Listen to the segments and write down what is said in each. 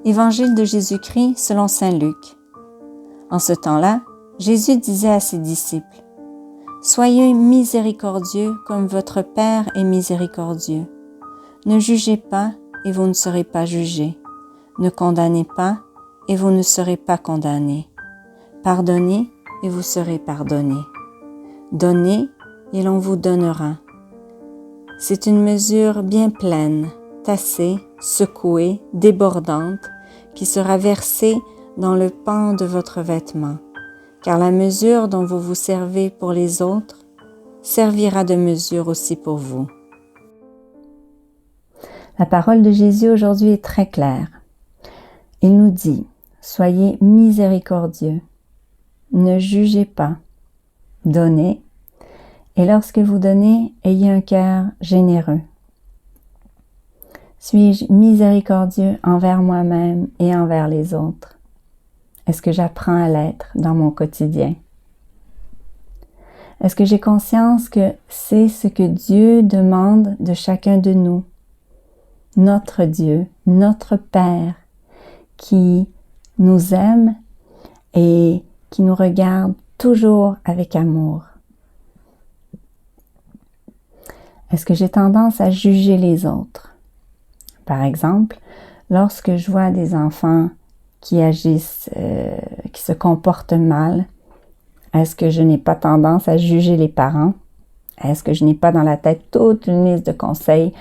Évangile de Jésus-Christ selon saint Luc. En ce temps-là, Jésus disait à ses disciples, « Soyez miséricordieux comme votre Père est miséricordieux. Ne jugez pas et vous ne serez pas jugés. Ne condamnez pas et vous ne serez pas condamnés. Pardonnez et vous serez pardonnés. Donnez et l'on vous donnera. C'est une mesure bien pleine, tassée, secouée, débordante, qui sera versée dans le pan de votre vêtement, car la mesure dont vous vous servez pour les autres servira de mesure aussi pour vous. » La parole de Jésus aujourd'hui est très claire. Il nous dit, « Soyez miséricordieux, ne jugez pas, donnez, et lorsque vous donnez, ayez un cœur généreux. » Suis-je miséricordieux envers moi-même et envers les autres? Est-ce que j'apprends à l'être dans mon quotidien? Est-ce que j'ai conscience que c'est ce que Dieu demande de chacun de nous? Notre Dieu, notre Père, qui nous aime et qui nous regarde toujours avec amour. Est-ce que j'ai tendance à juger les autres? Par exemple, lorsque je vois des enfants qui agissent, qui se comportent mal, est-ce que je n'ai pas tendance à juger les parents? Est-ce que je n'ai pas dans la tête toute une liste de conseils?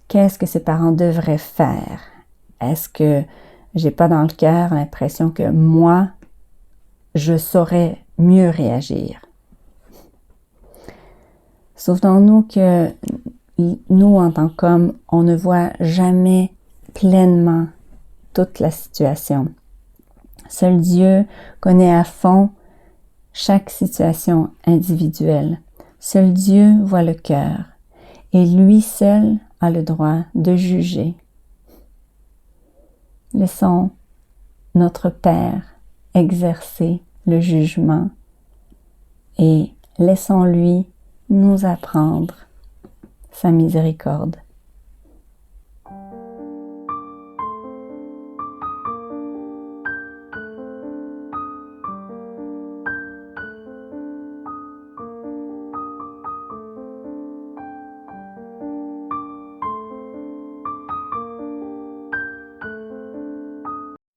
Qu'est-ce que ces parents devraient faire? Est-ce que j'ai pas dans le cœur l'impression que moi, je saurais mieux réagir? Souvenons-nous que nous, en tant qu'hommes, on ne voit jamais pleinement toute la situation. Seul Dieu connaît à fond chaque situation individuelle. Seul Dieu voit le cœur et lui seul a le droit de juger. Laissons notre Père exercer le jugement et laissons-lui nous apprendre sa miséricorde.